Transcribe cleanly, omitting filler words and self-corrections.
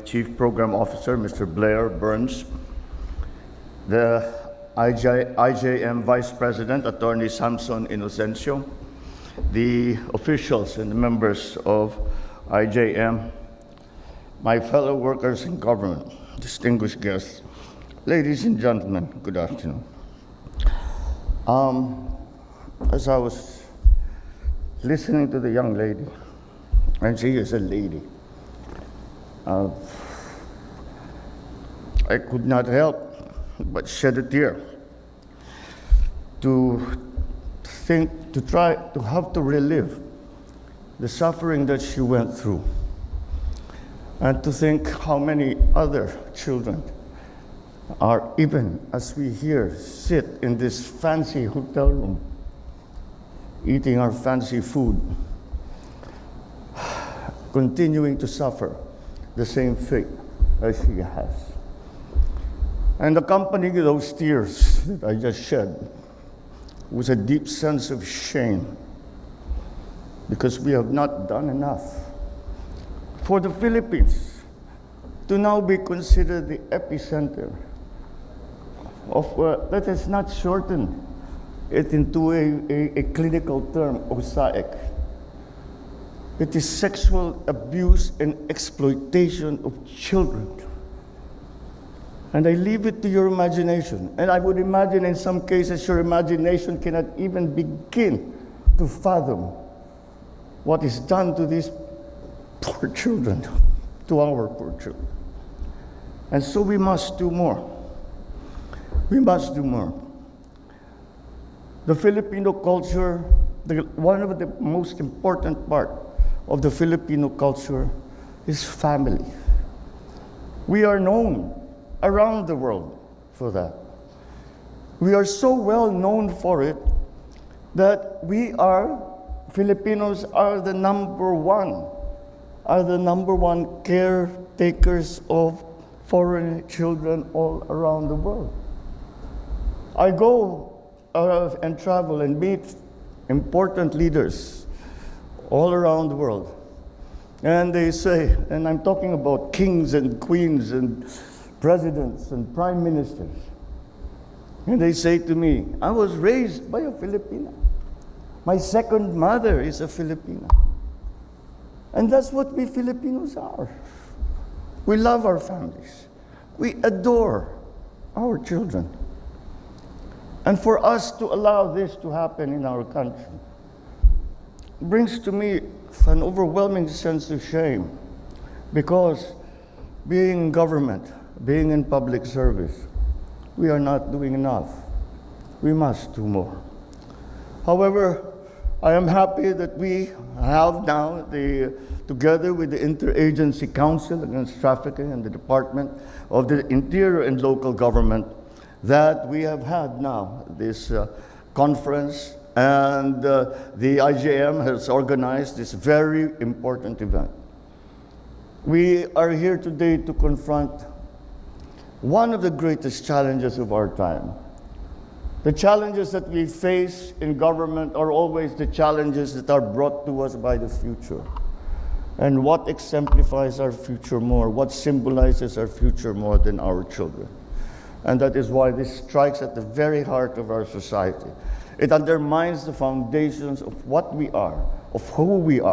Chief Program Officer, Mr. Blair Burns, the IJM Vice President, Attorney Samson Inocencio, the officials and the members of IJM, my fellow workers in government, distinguished guests, ladies and gentlemen, good afternoon. As I was listening to the young lady, and she is a lady, I could not help but shed a tear to try to have to relive the suffering that she went through, and to think how many other children are, even as we here sit in this fancy hotel room, eating our fancy food, continuing to suffer the same fate as she has. And accompanying those tears that I just shed was a deep sense of shame, because we have not done enough for the Philippines to now be considered the epicenter of, let us not shorten it into a clinical term, OSAIC. It is sexual abuse and exploitation of children. And I leave it to your imagination. And I would imagine in some cases your imagination cannot even begin to fathom what is done to these poor children, to our poor children. And so we must do more. We must do more. The Filipino culture, one of the most important parts of the Filipino culture is family. We are known around the world for that. We are so well known for it that Filipinos are the number one caretakers of foreign children all around the world. I go and travel and meet important leaders all around the world. And they say, and I'm talking about kings and queens and presidents and prime ministers. And they say to me, I was raised by a Filipina. My second mother is a Filipina. And that's what we Filipinos are. We love our families. We adore our children. And for us to allow this to happen in our country brings to me an overwhelming sense of shame, because being in government, being in public service, we are not doing enough. We must do more. However, I am happy that we have now, together with the Interagency Council Against Trafficking and the Department of the Interior and Local Government, that we have had now this conference, and the IJM has organized this very important event. We are here today to confront one of the greatest challenges of our time. The challenges that we face in government are always the challenges that are brought to us by the future. And what exemplifies our future more, what symbolizes our future more than our children? And that is why this strikes at the very heart of our society. It undermines the foundations of what we are, of who we are.